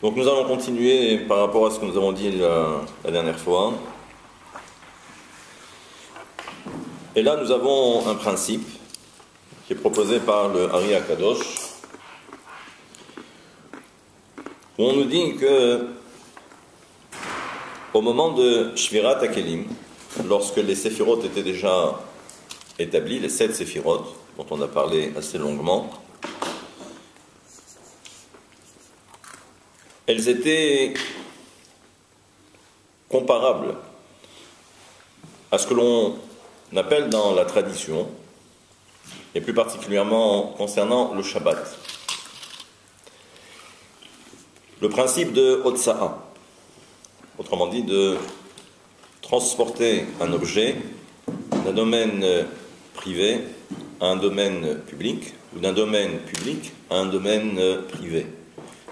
Donc nous allons continuer par rapport à ce que nous avons dit la dernière fois. Et là nous avons un principe qui est proposé par le Ari Akadosh, où on nous dit que au moment de Shvirat HaKelim, lorsque les séphirot étaient déjà établis, les 7 séphirot, dont on a parlé assez longuement, elles étaient comparables à ce que l'on appelle dans la tradition, et plus particulièrement concernant le Shabbat, le principe de Hotsa'a, autrement dit de transporter un objet d'un domaine privé à un domaine public, ou d'un domaine public à un domaine privé.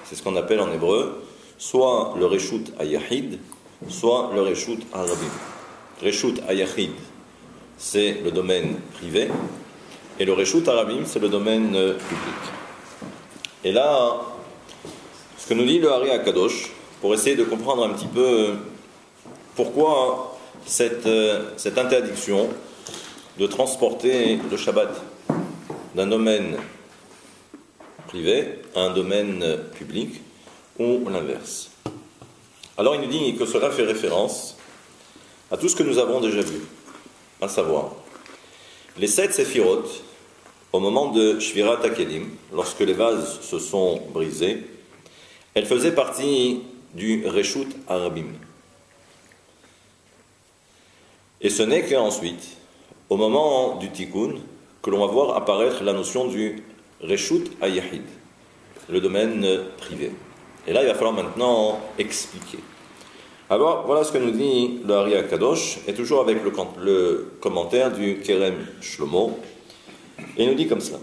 C'est ce qu'on appelle en hébreu soit le Reshut Hayahid, soit le Reshut Harabim. Reshut Hayahid, c'est le domaine privé, et le Reshut Harabim, c'est le domaine public. Et là, ce que nous dit le Ari Akadosh, pour essayer de comprendre un petit peu pourquoi cette interdiction de transporter le Shabbat d'un domaine privé à un domaine public, ou l'inverse. Alors il nous dit que cela fait référence à tout ce que nous avons déjà vu, à savoir les 7 séphirot au moment de Shvirat HaKelim, lorsque les vases se sont brisés, elles faisaient partie du Reshut Harabim. Et ce n'est qu'ensuite, au moment du Tikkun, que l'on va voir apparaître la notion du Reshut Hayahid, le domaine privé. Et là, il va falloir maintenant expliquer. Alors, voilà ce que nous dit le Ari Akadosh, et toujours avec le commentaire du Kerem Shlomo. Et il nous dit comme ça,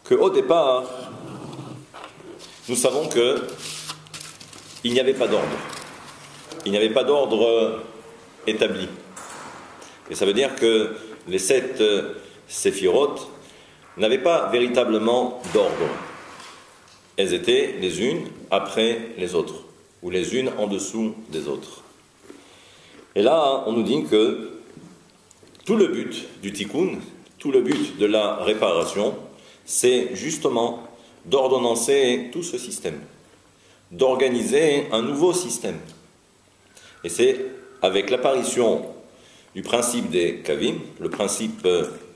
qu'au départ, nous savons qu'il n'y avait pas d'ordre. Il n'y avait pas d'ordre établi. Et ça veut dire que les 7 séphirot n'avaient pas véritablement d'ordre. Elles étaient les unes après les autres, ou les unes en dessous des autres. Et là, on nous dit que tout le but du tikkun, tout le but de la réparation, c'est justement d'ordonnancer tout ce système, d'organiser un nouveau système. Et c'est avec l'apparition du principe des kavim, le principe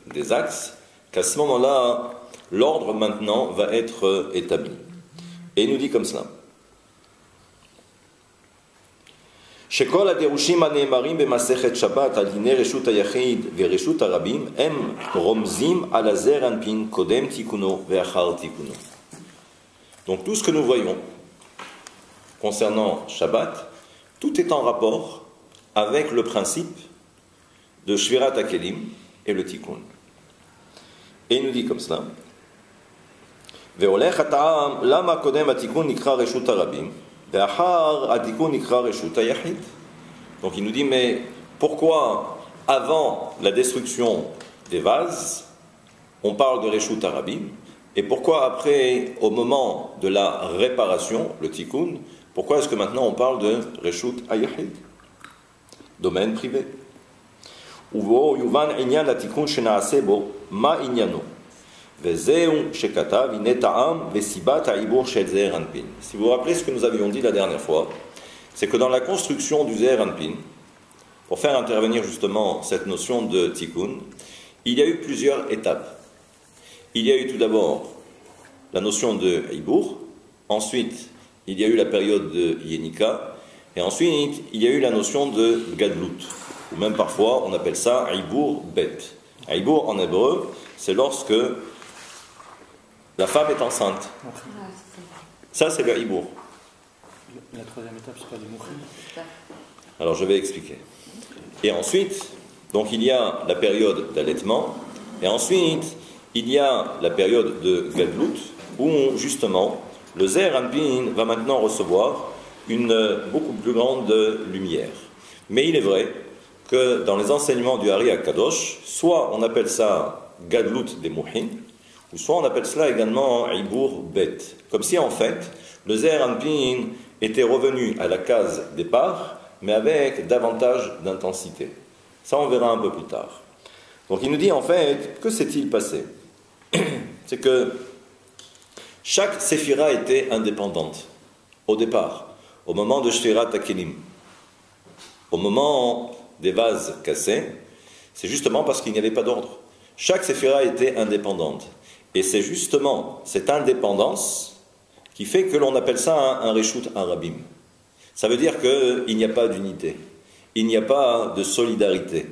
des axes, qu'à ce moment-là, l'ordre maintenant va être établi. Et il nous dit comme cela. שכל הדירושים הנאמרים במסכת שבת על דיני רשות היחיד ורשות הרבים הם רומזים על הזעיר אנפין קודם תיקונו ואחר תיקונו. Donc tout ce que nous voyons concernant Shabbat, tout est en rapport avec le principe de Shvirat HaKelim et le Tikkun. Et il nous dit comme cela, והולך הטעם למה קודם התיקון נקרא רשות הרבים ואחר התיקון נקרא רשות היחיד. Donc il nous dit, mais pourquoi avant la destruction des vases on parle de Reshut Harabim, et pourquoi après, au moment de la réparation, le Tikkun, pourquoi est-ce que maintenant on parle de Reshut Hayahid, domaine privé? ובו יובן עניין התיקון שנעשה בו, מה עניינו? וזהו שכתב, הנה טעם וסיבת העיבור של זעיר אנפין. Si vous vous rappelez ce que nous avions dit la dernière fois, c'est que dans la construction du זעיר אנפין, pour faire intervenir justement cette notion de tikkun, il y a eu plusieurs étapes. Il y a eu tout d'abord la notion de Ibour, ensuite il y a eu la période de Yenika, et ensuite il y a eu la notion de Gadlut, ou même parfois on appelle ça Ibour Bet. Ibour en hébreu, c'est lorsque la femme est enceinte. Ça c'est le Ibour. La troisième étape, c'est pas du Moukhim. Alors je vais expliquer. Et ensuite, donc il y a la période d'allaitement, et ensuite il y a la période de Gadlut, où justement le Zéher Anpin va maintenant recevoir une beaucoup plus grande lumière. Mais il est vrai que dans les enseignements du Ari Akadosh, soit on appelle ça Gadlut des Mouhin, ou soit on appelle cela également Ibour Bet. Comme si en fait, le Zeher Anpin était revenu à la case départ, mais avec davantage d'intensité. Ça, on verra un peu plus tard. Donc il nous dit en fait, que s'est-il passé? C'est que chaque séphira était indépendante au départ, au moment de Shfirat HaKelim. Au moment des vases cassés, c'est justement parce qu'il n'y avait pas d'ordre. Chaque séphira était indépendante. Et c'est justement cette indépendance qui fait que l'on appelle ça un Reshut Arabim. Ça veut dire qu'il n'y a pas d'unité, il n'y a pas de solidarité.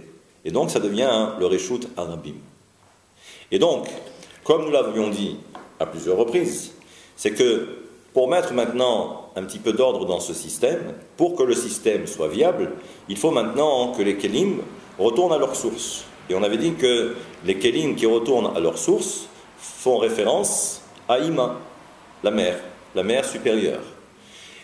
Et donc ça devient le Reshut Arabim. Et donc, comme nous l'avions dit à plusieurs reprises, c'est que pour mettre maintenant un petit peu d'ordre dans ce système, pour que le système soit viable, il faut maintenant que les Kélim retournent à leur source. Et on avait dit que les Kélim qui retournent à leur source font référence à Ima, la mer supérieure.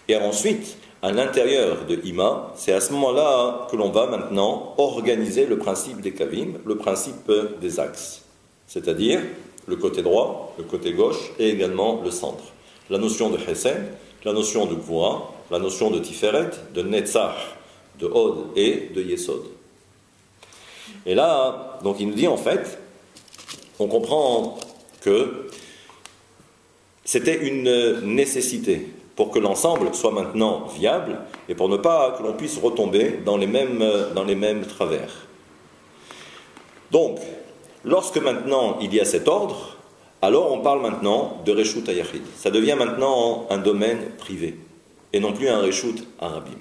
Et ensuite, à l'intérieur de Ima, c'est à ce moment-là que l'on va maintenant organiser le principe des Kavim, le principe des axes. C'est-à-dire le côté droit, le côté gauche et également le centre. La notion de Hesed, la notion de Gvura, la notion de Tiferet, de Netzach, de Hod et de Yesod. Et là, donc il nous dit en fait, on comprend que c'était une nécessité pour que l'ensemble soit maintenant viable et pour ne pas que l'on puisse retomber dans les mêmes travers. Donc, lorsque maintenant il y a cet ordre, alors on parle maintenant de Reshut HaYachid. Ça devient maintenant un domaine privé et non plus un Reshut Arabim.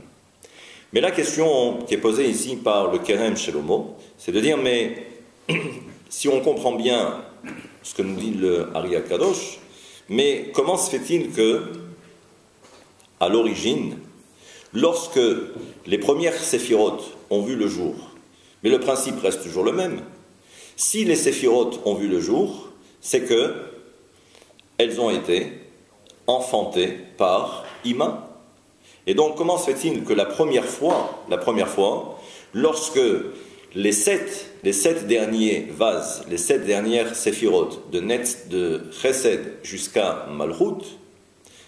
Mais la question qui est posée ici par le Kerem Shelomo, c'est de dire, mais si on comprend bien ce que nous dit le Ari HaKadosh, mais comment se fait-il que, à l'origine, lorsque les premières séphirotes ont vu le jour, mais le principe reste toujours le même, si les séphirotes ont vu le jour, c'est que elles ont été enfantées par Ima. Et donc, comment se fait-il que la première fois, lorsque les sept derniers vases, les 7 dernières séphirotes de Chesed jusqu'à Malchut,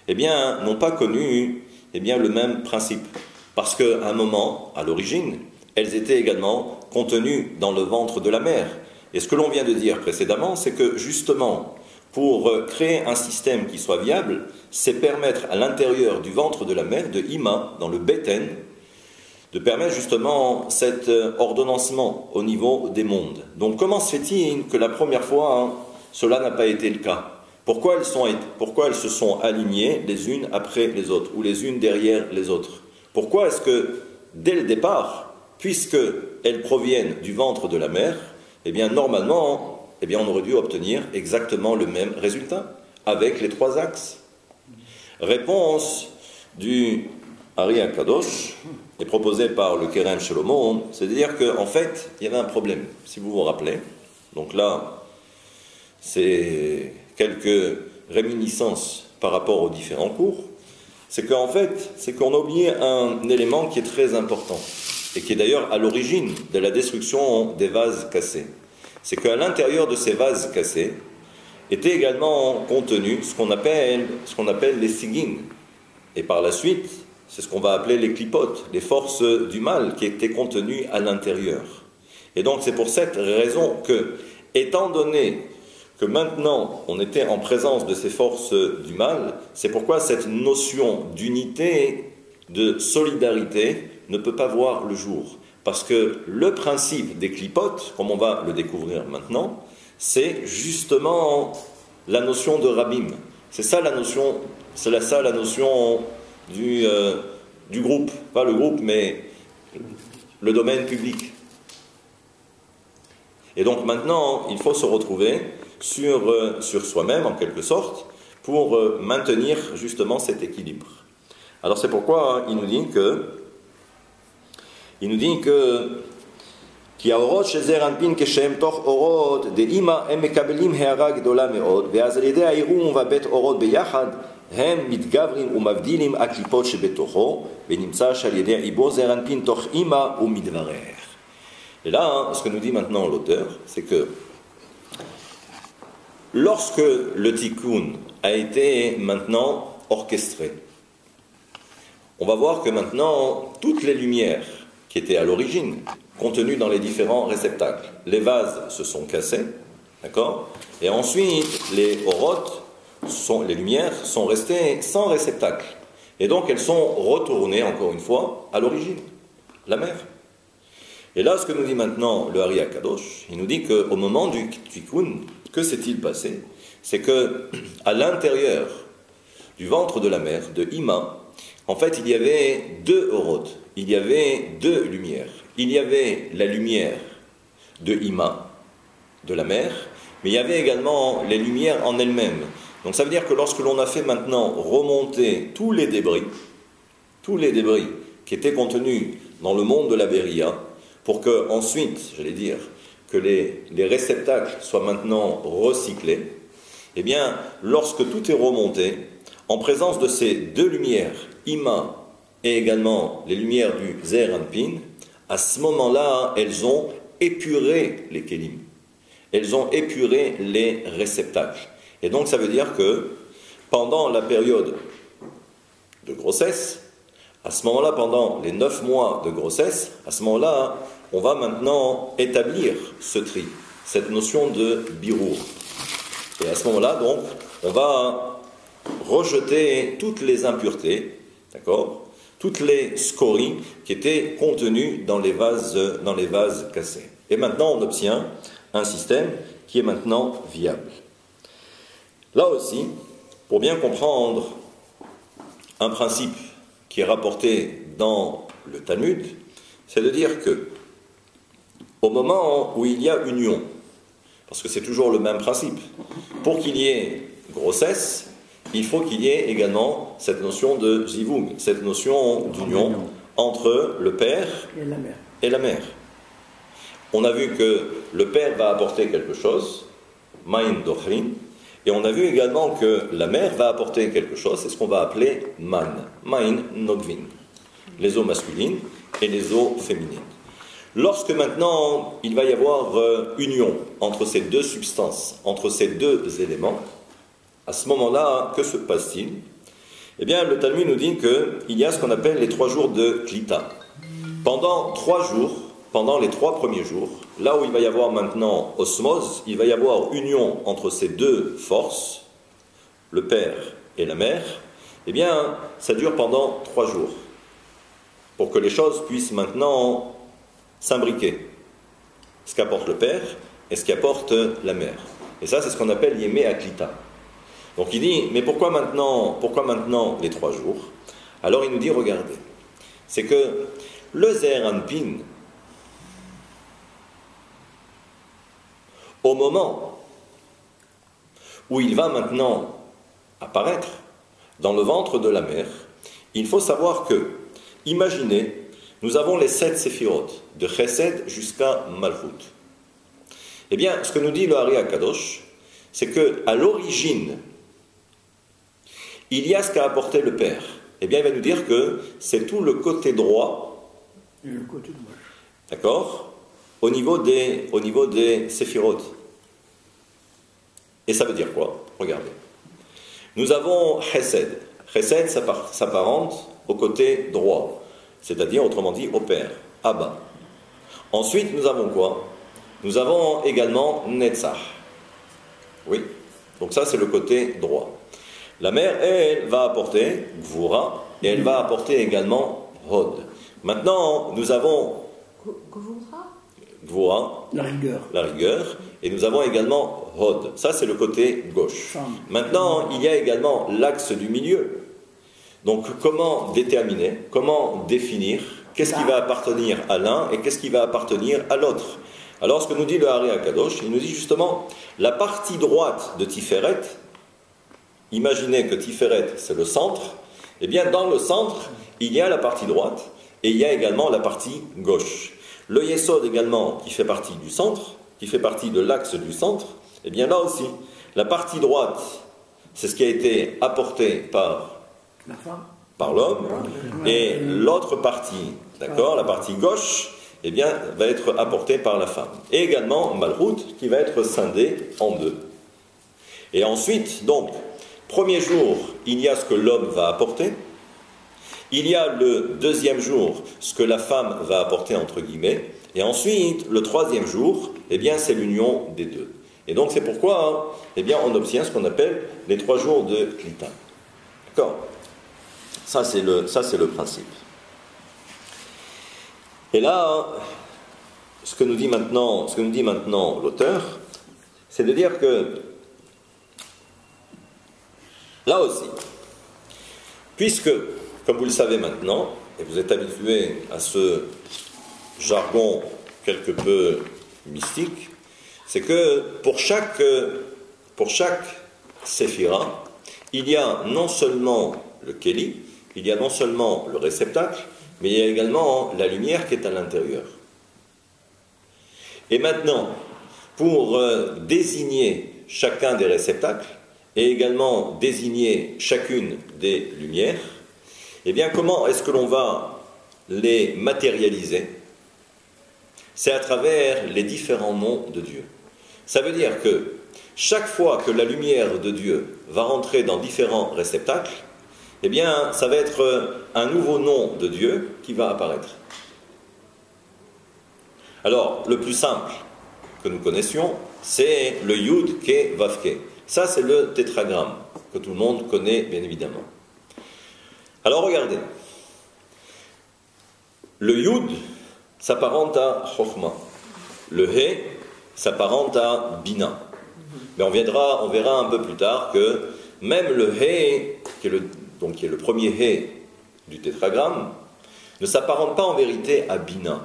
eh bien, n'ont pas connu le même principe. Parce qu'à un moment, à l'origine, elles étaient également contenues dans le ventre de la mer. Et ce que l'on vient de dire précédemment, c'est que justement, pour créer un système qui soit viable, c'est permettre à l'intérieur du ventre de la mer, de Ima, dans le Beten, de permettre justement cet ordonnancement au niveau des mondes. Donc comment se fait-il que la première fois, cela n'a pas été le cas? Pourquoi elles se sont alignées les unes après les autres, ou les unes derrière les autres? Pourquoi est-ce que, dès le départ, puisqu'elles proviennent du ventre de la mer, eh bien, normalement, on aurait dû obtenir exactement le même résultat, avec les 3 axes. Réponse du Ari HaKadosh, est proposée par le Kerem Shelomo, c'est-à-dire qu'en fait, il y avait un problème, si vous vous rappelez. Donc là, c'est quelques réminiscences par rapport aux différents cours. C'est qu'en fait, qu'on a oublié un élément qui est très important, et qui est d'ailleurs à l'origine de la destruction des vases cassés. C'est qu'à l'intérieur de ces vases cassés était également contenu ce qu'on appelle les sigines. Et par la suite, c'est ce qu'on va appeler les clipotes, les forces du mal qui étaient contenues à l'intérieur. Et donc c'est pour cette raison que, étant donné que maintenant on était en présence de ces forces du mal, c'est pourquoi cette notion d'unité, de solidarité, ne peut pas voir le jour. Parce que le principe des clipotes, comme on va le découvrir maintenant, c'est justement la notion de Rabim. C'est ça la notion du groupe. Pas le groupe, mais le domaine public. Et donc maintenant, il faut se retrouver sur soi-même, en quelque sorte, pour maintenir justement cet équilibre. Alors c'est pourquoi il nous dit que כי האורות של זעיר אנפין כשהם תוך אורות דאימא הם מקבלים הערה גדולה מאוד ואז על ידי העירום והבית אורות ביחד הם מתגברים ומבדילים הקליפות שבתוכו ונמצא שעל ידי עיבור זעיר אנפין תוך אימא הוא מתברר. Et là, ce que nous dit maintenant l'auteur, c'est que lorsque le tikkun a été maintenant orchestré, on va voir que maintenant, toutes les lumières qui étaient à l'origine, contenues dans les différents réceptacles, les vases se sont cassés, d'accord? Et ensuite, les orotes, les lumières, sont restées sans réceptacle. Et donc, elles sont retournées, encore une fois, à l'origine, la mer. Et là, ce que nous dit maintenant le Ari HaKadosh, il nous dit qu'au moment du tikkun, que s'est-il passé? C'est que à l'intérieur du ventre de la mer, de Ima, en fait, il y avait deux orotes, il y avait deux lumières. Il y avait la lumière de Ima, de la mer, mais il y avait également les lumières en elles-mêmes. Donc ça veut dire que lorsque l'on a fait maintenant remonter tous les débris qui étaient contenus dans le monde de la Beria, pour que ensuite, j'allais dire, que les réceptacles soient maintenant recyclés, eh bien, lorsque tout est remonté, en présence de ces deux lumières, Ima et également les lumières du Zeir Anpin, à ce moment-là, elles ont épuré les kélim. Elles ont épuré les réceptacles. Et donc, ça veut dire que pendant la période de grossesse, à ce moment-là, pendant les 9 mois de grossesse, à ce moment-là, on va maintenant établir ce tri, cette notion de birour. Et à ce moment-là, donc, on va rejeter toutes les impuretés, d'accord, toutes les scories qui étaient contenues dans les vases cassés. Et maintenant, on obtient un système qui est maintenant viable. Là aussi, pour bien comprendre un principe qui est rapporté dans le Talmud, c'est de dire que au moment où il y a union, parce que c'est toujours le même principe, pour qu'il y ait grossesse, il faut qu'il y ait également cette notion de zivug, cette notion d'union entre le père et la mère. On a vu que le père va apporter quelque chose, maïn dochrin, et on a vu également que la mère va apporter quelque chose, c'est ce qu'on va appeler man, maïn nogvin, les eaux masculines et les eaux féminines. Lorsque maintenant il va y avoir union entre ces deux substances, entre ces deux éléments, à ce moment-là, que se passe-t-il? Eh bien, le Talmud nous dit qu'il y a ce qu'on appelle les 3 jours de Klita. Pendant 3 jours, pendant les 3 premiers jours, là où il va y avoir maintenant osmose, il va y avoir union entre ces deux forces, le père et la mère, eh bien, ça dure pendant 3 jours, pour que les choses puissent maintenant s'imbriquer. Ce qu'apporte le père et ce qu'apporte la mère. Et ça, c'est ce qu'on appelle Yémé Aklita. Donc il dit, mais pourquoi maintenant les 3 jours? Alors il nous dit, regardez, c'est que le Zeir Anpin, au moment où il va maintenant apparaître dans le ventre de la mère, il faut savoir que, imaginez, nous avons les 7 séphirotes, de Chesed jusqu'à Malchut. Eh bien, ce que nous dit le Ari HaKadosh, c'est qu'à l'origine, il y a ce qu'a apporté le père. Eh bien, il va nous dire que c'est tout le côté droit, et le côté gauche. D'accord, au niveau des séphirotes. Et ça veut dire quoi? Regardez. Nous avons Chesed. Chesed s'apparente au côté droit, c'est-à-dire, autrement dit, au père, Abba. Ensuite, nous avons quoi? Nous avons également Netzach. Oui, donc ça, c'est le côté droit. La mère, elle, va apporter Gvura, et elle va apporter également Hod. Maintenant, nous avons Gvura, La rigueur, et nous avons également Hod. Ça, c'est le côté gauche. Maintenant, il y a également l'axe du milieu. Donc, comment déterminer, comment définir qu'est-ce qui va appartenir à l'un et qu'est-ce qui va appartenir à l'autre? Alors, ce que nous dit le Ari HaKadosh, il nous dit justement, la partie droite de Tiferet, imaginez que Tiferet, c'est le centre, eh bien, dans le centre, il y a la partie droite et il y a également la partie gauche. Le Yesod également, qui fait partie du centre, qui fait partie de l'axe du centre, eh bien là aussi, la partie droite, c'est ce qui a été apporté par l'homme, et l'autre partie, d'accord, la partie gauche, eh bien, va être apportée par la femme. Et également Malchut, qui va être scindée en deux. Et ensuite, donc, premier jour, il y a ce que l'homme va apporter. Il y a le deuxième jour, ce que la femme va apporter, entre guillemets. Et ensuite, le troisième jour, eh bien, c'est l'union des deux. Et donc, c'est pourquoi, eh bien, on obtient ce qu'on appelle les 3 jours de Klita. D'accord ? Ça, c'est le principe. Et là, ce que nous dit maintenant l'auteur, c'est de dire que, là aussi, puisque, comme vous le savez maintenant, et vous êtes habitués à ce jargon quelque peu mystique, c'est que pour chaque séphira, il y a non seulement le kéli, il y a non seulement le réceptacle, mais il y a également la lumière qui est à l'intérieur. Et maintenant, pour désigner chacun des réceptacles, et également désigner chacune des lumières, eh bien, comment est-ce que l'on va les matérialiser? C'est à travers les différents noms de Dieu. Ça veut dire que chaque fois que la lumière de Dieu va rentrer dans différents réceptacles, eh bien, ça va être un nouveau nom de Dieu qui va apparaître. Alors, le plus simple que nous connaissions, c'est le Yud Ke Vav Ke. Ça, c'est le tétragramme que tout le monde connaît, bien évidemment. Alors, regardez. Le Yud s'apparente à Chokhmah. Le He s'apparente à Bina. Mais on verra un peu plus tard que même le He, qui est le premier He du tétragramme, ne s'apparente pas en vérité à Bina.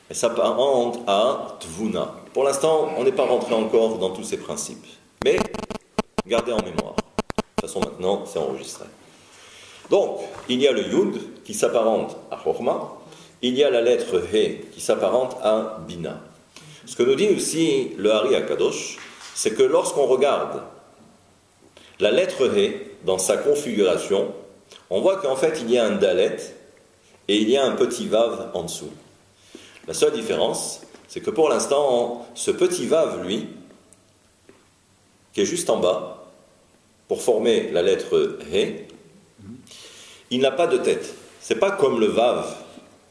Elle s'apparente à Tvuna. Pour l'instant, on n'est pas rentré encore dans tous ces principes. Mais, gardez en mémoire. De toute façon, maintenant, c'est enregistré. Donc, il y a le Yud qui s'apparente à Chokhmah. Il y a la lettre He qui s'apparente à Bina. Ce que nous dit aussi le Hari Akadosh, c'est que lorsqu'on regarde la lettre He dans sa configuration, on voit qu'en fait il y a un Dalet et il y a un petit Vav en dessous. La seule différence, c'est que pour l'instant, ce petit Vav, lui, qui est juste en bas, pour former la lettre He, il n'a pas de tête. C'est pas comme le Vav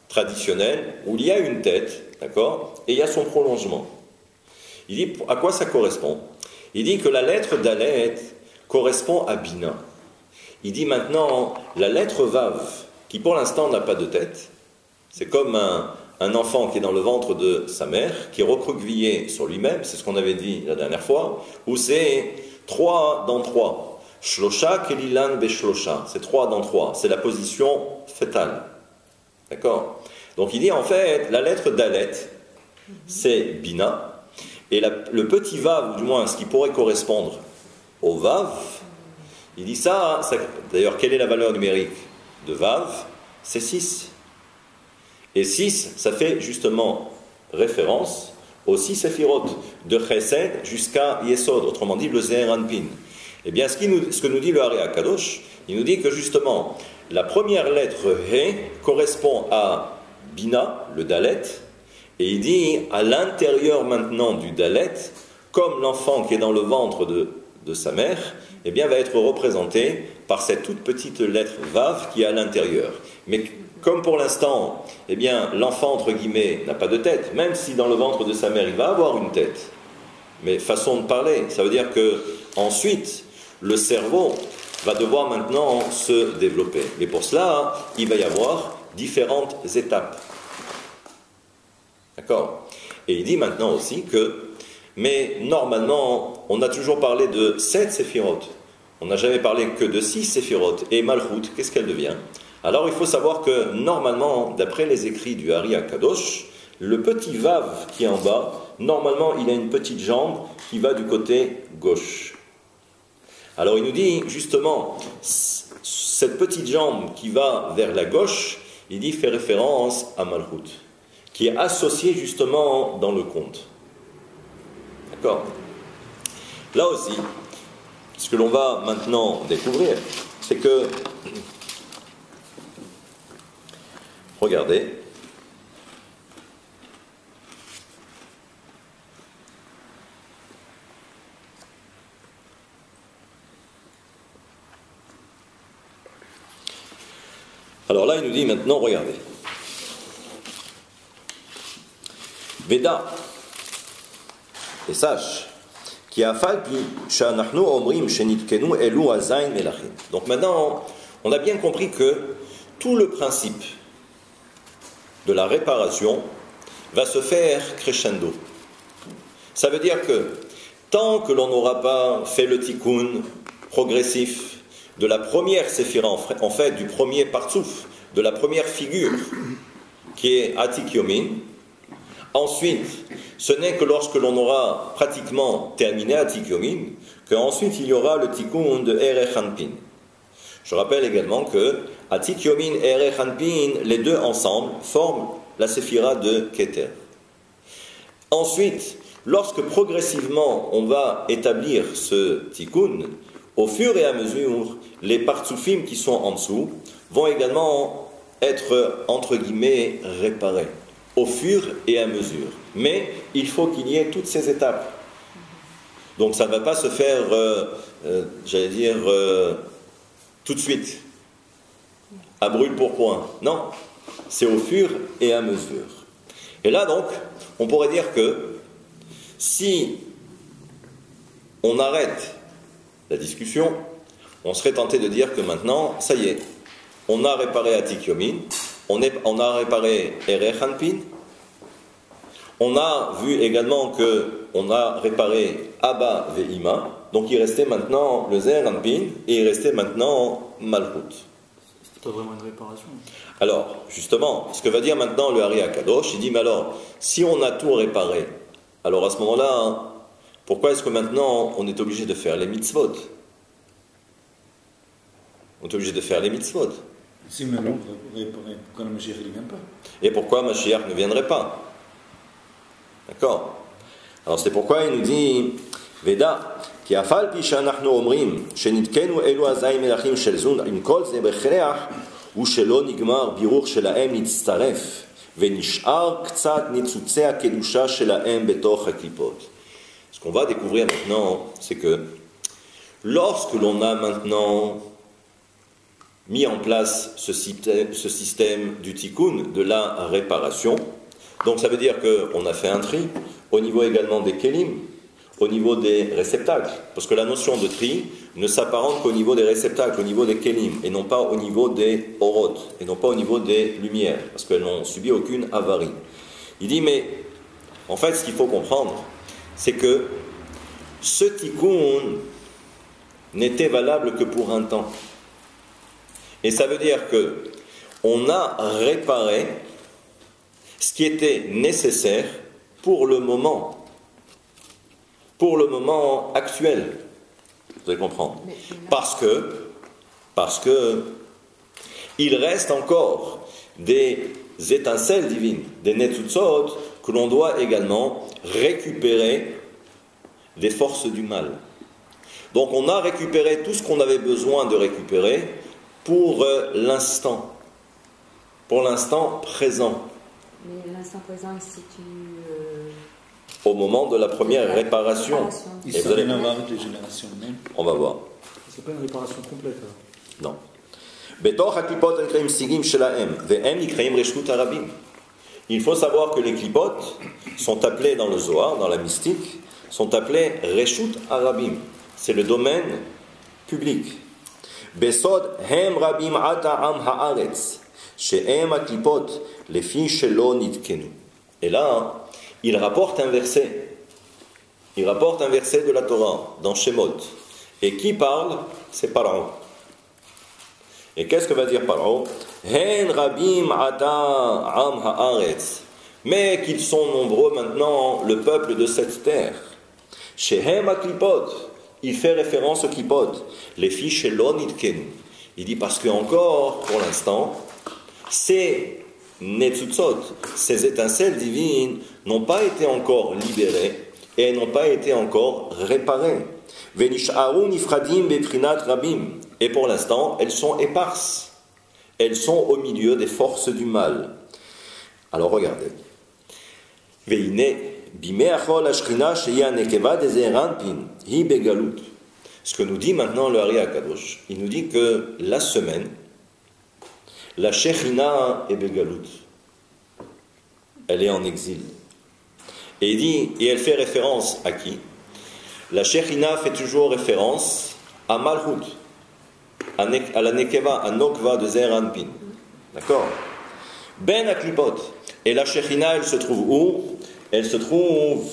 traditionnel, où il y a une tête, d'accord, et il y a son prolongement. Il dit à quoi ça correspond? Il dit que la lettre Dalet correspond à Bina. Il dit maintenant, la lettre Vav, qui pour l'instant n'a pas de tête, c'est comme un enfant qui est dans le ventre de sa mère, qui est recroquevillé sur lui-même, c'est ce qu'on avait dit la dernière fois, où c'est 3 dans 3. Shlosha kelilan beshlosha, c'est 3 dans 3, c'est la position fœtale. D'accord? Donc il dit en fait, la lettre Dalet, c'est Bina, et le petit Vav, ou du moins ce qui pourrait correspondre au Vav, il dit ça, d'ailleurs, quelle est la valeur numérique de Vav? C'est 6. Et 6, ça fait justement référence aux 6 séphirotes, de Chesed jusqu'à Yesod, autrement dit le Zeher Anpin. Eh bien, ce que nous dit le Hari Akadosh, il nous dit que justement, la première lettre He correspond à Bina, le Dalet, et il dit à l'intérieur maintenant du Dalet, comme l'enfant qui est dans le ventre de sa mère, eh bien, va être représenté par cette toute petite lettre Vav qui est à l'intérieur. Mais comme pour l'instant, eh bien, l'enfant, entre guillemets, n'a pas de tête, même si dans le ventre de sa mère, il va avoir une tête. Mais façon de parler, ça veut dire que ensuite, le cerveau va devoir maintenant se développer. Mais pour cela, il va y avoir différentes étapes. D'accord? Et il dit maintenant aussi que, mais normalement, on a toujours parlé de 7 séphirotes. On n'a jamais parlé que de 6 séphirotes. Et Malchut, qu'est-ce qu'elle devient? Alors il faut savoir que normalement, d'après les écrits du Hari Akadosh, le petit Vav qui est en bas, normalement il a une petite jambe qui va du côté gauche. Alors il nous dit justement, cette petite jambe qui va vers la gauche, il dit fait référence à Malchut, qui est associée justement dans le conte. D'accord? Là aussi, ce que l'on va maintenant découvrir, c'est que, regardez, Alors là, il nous dit maintenant, regardez. Veda, et sache, qui a falpi sha'anachnu omrim shenitkenu elu azayin melachim. Donc maintenant, on a bien compris que tout le principe de la réparation va se faire crescendo. Ça veut dire que tant que l'on n'aura pas fait le tikkun progressif de la première séphira, en fait du premier partsouf, de la première figure qui est Atik Yomin, ensuite, ce n'est que lorsque l'on aura pratiquement terminé Atik Yomin, qu'ensuite il y aura le tikkun de Erech Hanpin. Je rappelle également que Atik Yomin et Erech Hanpin, les deux ensemble, forment la séphira de Keter. Ensuite, lorsque progressivement on va établir ce tikkun, au fur et à mesure, les partsoufim qui sont en dessous vont également être, entre guillemets, réparés, au fur et à mesure. Mais il faut qu'il y ait toutes ces étapes. Donc ça ne va pas se faire, tout de suite, à brûle pour point. Non, c'est au fur et à mesure. Et là donc, on pourrait dire que si on arrête la discussion, on serait tenté de dire que maintenant, ça y est, on a réparé Atik Yomin, on a réparé Erech Hanpin, on a vu également qu'on a réparé Abba Ve'ima, donc il restait maintenant le Zer Hanpin et il restait maintenant Malchut. C'est pas vraiment une réparation. Alors, justement, ce que va dire maintenant le Hari HaKadosh, il dit, mais alors, si on a tout réparé, alors à ce moment-là, pourquoi est-ce que maintenant on est obligé de faire les mitzvot? On est obligé de faire les mitzvot. Si maintenant, pourquoi le Mashiach ne vient pas? Et pourquoi Mashiach ne viendrait pas? D'accord? Alors c'est pourquoi il nous dit, Veda, כי אף על פי שאנחנו אומרים שנתקנו אלו הזין מלכים של זון עם כל זה בכרח ושלא נגמר בירוך שלהם נצטרף ונשאר קצת ניצוצי הקדושה שלהם בתוך הקליפות. Ce qu'on va découvrir maintenant, c'est que lorsque l'on a maintenant mis en place ce système du tikkun, de la réparation, donc ça veut dire qu'on a fait un tri au niveau également des kelim, au niveau des réceptacles, parce que la notion de tri ne s'apparente qu'au niveau des réceptacles, au niveau des kelim, et non pas au niveau des orot, et non pas au niveau des lumières, parce qu'elles n'ont subi aucune avarie. Il dit, mais en fait, ce qu'il faut comprendre, c'est que ce tikkun n'était valable que pour un temps. Et ça veut dire que on a réparé ce qui était nécessaire pour le moment actuel. Vous allez comprendre. Parce que il reste encore des étincelles divines, des netzutzot, que l'on doit également récupérer des forces du mal. Donc on a récupéré tout ce qu'on avait besoin de récupérer pour l'instant présent. Mais l'instant présent, il se situe au moment de la première réparation. Il faut rien avoir avec les générations même. On va voir. C'est pas une réparation complète. Non. בתוך הקליפות נקראים סיגים שלהם, והם נקראים רשות הרבים. Il faut savoir que les klipot sont appelés dans le Zohar, dans la mystique, sont appelés reshut harabim. C'est le domaine public. בסוד הם רבים עד העם הארץ, שהם הקליפות לפי שלא נתקנו. Et là, il rapporte un verset. Il rapporte un verset de la Torah, dans Shemot. Et qui parle? C'est Paro. Et qu'est-ce que va dire Paro? Hen rabim ata am haaretz. Mais qu'ils sont nombreux maintenant, le peuple de cette terre. Shehem aklipot. Il fait référence aux klipot. Les filles chez l'onitkenu. Il dit parce que encore, pour l'instant, ces netzutzot, ces étincelles divines, n'ont pas été encore libérées et n'ont pas été encore réparées. Venish'aru nifradim beprinat rabim. Et pour l'instant, elles sont éparses. Elles sont au milieu des forces du mal. Alors regardez. Veine bimeachol ashchina sheya nekeva dezeranpin hi begalut. Ce que nous dit maintenant le Hari HaKadosh, il nous dit que la semaine La Shekhinah est Begalout. Elle est en exil. Et il dit, et elle fait référence à qui? La Shekhinah fait toujours référence à Malchut, à la Nekeva, à Nokva de Zeir Anpin. D'accord? Ben Aklipot. Et la Shekhinah, elle se trouve où? Elle se trouve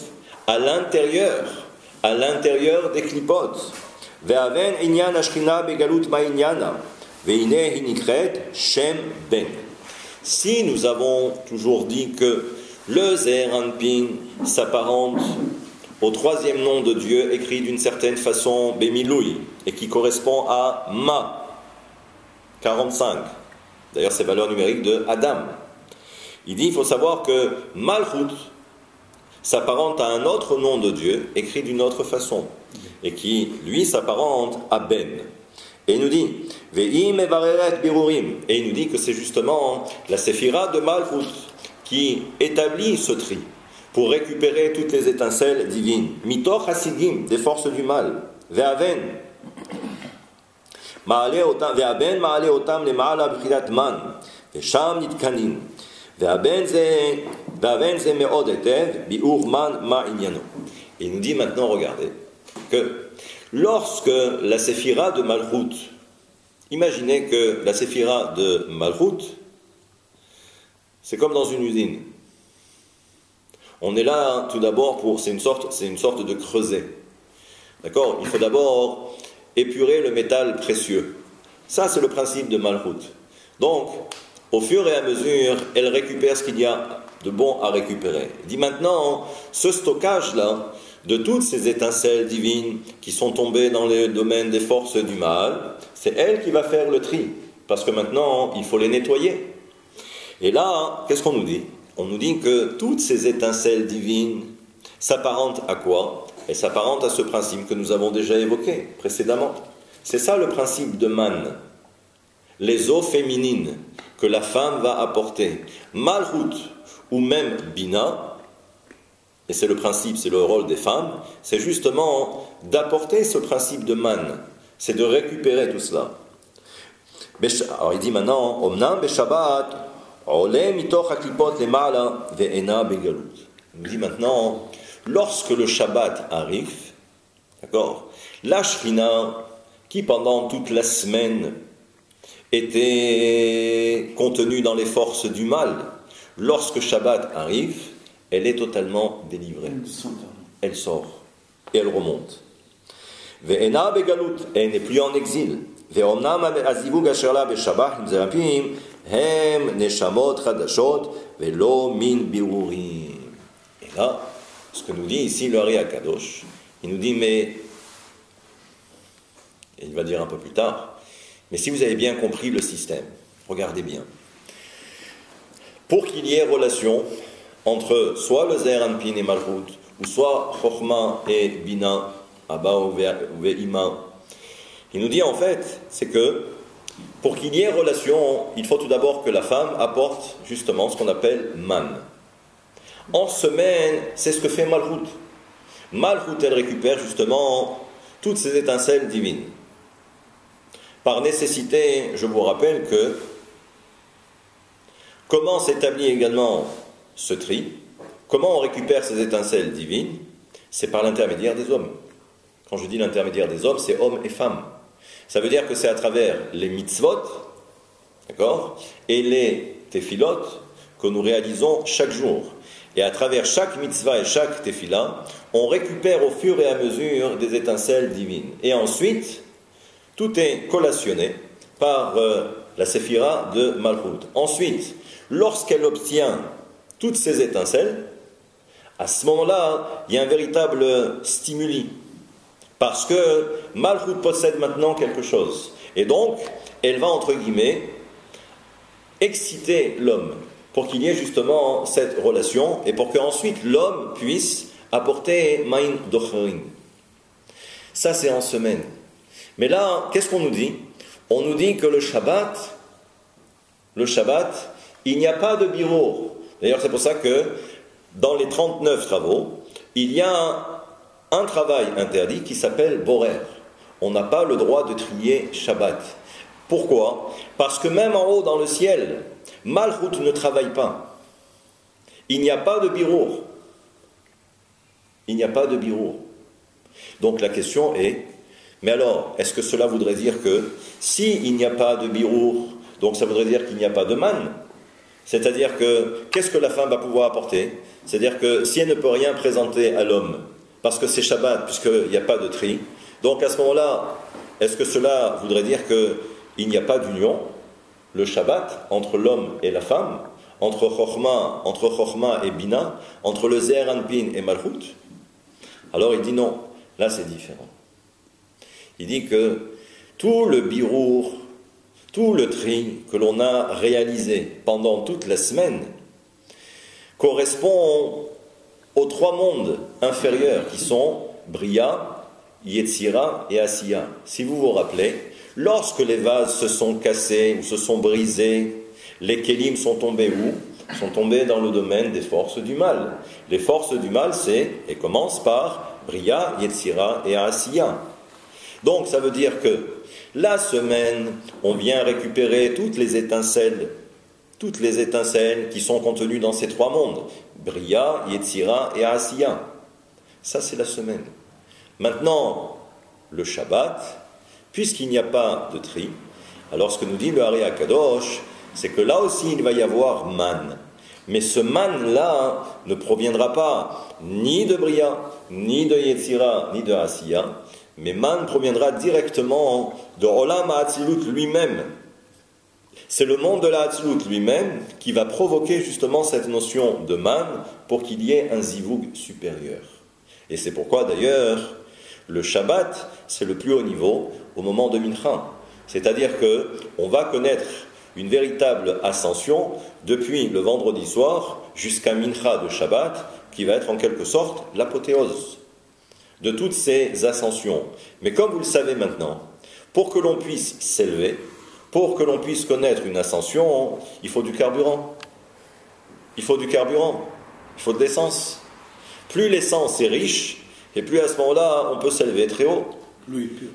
à l'intérieur des Klipot. Ve'aven inyan ashkina begalut ma'inyana. Ve'ine hinikret shem ben. Si nous avons toujours dit que le Zeir Anpin s'apparente au troisième nom de Dieu, écrit d'une certaine façon Bemiloui, et qui correspond à Ma, 45. D'ailleurs, c'est valeur numérique de Adam. Il dit, il faut savoir que Malchut s'apparente à un autre nom de Dieu, écrit d'une autre façon, et qui, lui, s'apparente à Ben. Et il nous dit, Ve'im evareret birurim, et il nous dit que c'est justement la séphira de Malchut qui établit ce tri, pour récupérer toutes les étincelles divines. Mitoch hasidim, des forces du mal. Ve'aven ma'ale otam lema'ala b'chidat man. Ve'sham nitkanin. Ve'aven ze me'od etev bi'ur man ma'inyano. Et il nous dit maintenant, regardez, que lorsque la séphira de Malchut, imaginez que la séphira de Malchut, c'est comme dans une usine. On est là tout d'abord pour, c'est une sorte de creuset. D'accord? Il faut d'abord épurer le métal précieux. Ça, c'est le principe de Malchut. Donc, au fur et à mesure, elle récupère ce qu'il y a de bon à récupérer. Il dit maintenant, ce stockage-là, de toutes ces étincelles divines qui sont tombées dans le domaine des forces du mal, c'est elle qui va faire le tri. Parce que maintenant, il faut les nettoyer. Et là, qu'est-ce qu'on nous dit? On nous dit que toutes ces étincelles divines s'apparentent à quoi? Elles s'apparentent à ce principe que nous avons déjà évoqué précédemment. C'est ça le principe de Man. Les eaux féminines que la femme va apporter. Malchut ou même Bina, et c'est le principe, c'est le rôle des femmes, c'est justement d'apporter ce principe de Man. C'est de récupérer tout cela. Alors il dit maintenant, Omnam Beshabbat, il nous dit maintenant, lorsque le Shabbat arrive, d'accord, la Shrina, qui pendant toute la semaine était contenue dans les forces du mal, lorsque Shabbat arrive, elle est totalement délivrée. Elle sort et elle remonte. Ve'ena begalut, elle n'est plus en exil. Ve'omnam azivug asher la beshabbat im zerapim hem neshamot chadashot ve'lo min birurim. Et là, ce que nous dit ici le Ari HaKadosh, il nous dit, mais, et il va dire un peu plus tard, mais si vous avez bien compris le système, regardez bien. Pour qu'il y ait relation entre soit le Zeir Anpin et Malchut, ou soit Chochma et Bina, Abba ou Ve'ima, il nous dit en fait, c'est que pour qu'il y ait relation, il faut tout d'abord que la femme apporte justement ce qu'on appelle Man. En semaine, c'est ce que fait Malchut. Malchut, elle récupère justement toutes ces étincelles divines. Par nécessité, je vous rappelle que comment s'établit également ce tri, comment on récupère ces étincelles divines, c'est par l'intermédiaire des hommes. Quand je dis l'intermédiaire des hommes, c'est hommes et femmes. Ça veut dire que c'est à travers les mitzvot, d'accord, et les tefilot que nous réalisons chaque jour. Et à travers chaque mitzvah et chaque tefila, on récupère au fur et à mesure des étincelles divines. Et ensuite, tout est collationné par la séphira de Malchut. Ensuite, lorsqu'elle obtient toutes ces étincelles, à ce moment-là, il y a un véritable stimuli. Parce que Malchut possède maintenant quelque chose. Et donc, elle va, entre guillemets, exciter l'homme pour qu'il y ait justement cette relation et pour qu'ensuite l'homme puisse apporter Maïn Dochrin. Ça, c'est en semaine. Mais là, qu'est-ce qu'on nous dit? On nous dit que le Shabbat, il n'y a pas de birour. D'ailleurs, c'est pour ça que dans les 39 travaux, il y a un travail interdit qui s'appelle Borer. On n'a pas le droit de trier Shabbat. Pourquoi? Parce que même en haut dans le ciel, Malchut ne travaille pas. Il n'y a pas de birour. Il n'y a pas de birour. Donc la question est, mais alors, est-ce que cela voudrait dire que s'il n'y a pas de birour, donc ça voudrait dire qu'il n'y a pas de manne? C'est-à-dire que, qu'est-ce que la femme va pouvoir apporter? C'est-à-dire que si elle ne peut rien présenter à l'homme, parce que c'est Shabbat, puisqu'il n'y a pas de tri, donc à ce moment-là, est-ce que cela voudrait dire qu'il n'y a pas d'union, le Shabbat, entre l'homme et la femme, entre Chochma et Bina, entre le Ze'er Anpin et Malchut? Alors il dit non, là c'est différent. Il dit que tout le birour, tout le tri que l'on a réalisé pendant toute la semaine correspond aux 3 mondes inférieurs qui sont Bria, Yetzira et Asiya. Si vous vous rappelez, lorsque les vases se sont cassés ou se sont brisés, les kélim sont tombés où? Sont tombés dans le domaine des forces du mal. Les forces du mal, et commencent par Bria, Yetzira et Asiya. Donc ça veut dire que la semaine, on vient récupérer toutes les étincelles qui sont contenues dans ces 3 mondes, Bria, Yetzira et Asiya. Ça c'est la semaine. Maintenant, le Shabbat, puisqu'il n'y a pas de tri, alors ce que nous dit le Hari HaKadosh, c'est que là aussi il va y avoir man. Mais ce man-là ne proviendra pas ni de Bria, ni de Yetzira, ni de Asiya, mais man proviendra directement de Olam HaAtzilut lui-même. C'est le monde de la Hatzilut lui-même qui va provoquer justement cette notion de man pour qu'il y ait un zivug supérieur. Et c'est pourquoi d'ailleurs le Shabbat, c'est le plus haut niveau au moment de Mincha. C'est-à-dire qu'on va connaître une véritable ascension depuis le vendredi soir jusqu'à Mincha de Shabbat, qui va être en quelque sorte l'apothéose de toutes ces ascensions. Mais comme vous le savez maintenant, pour que l'on puisse s'élever, pour que l'on puisse connaître une ascension, il faut du carburant. Il faut du carburant, il faut de l'essence. Plus l'essence est riche, et plus à ce moment-là, on peut s'élever très haut. Plus il est pur.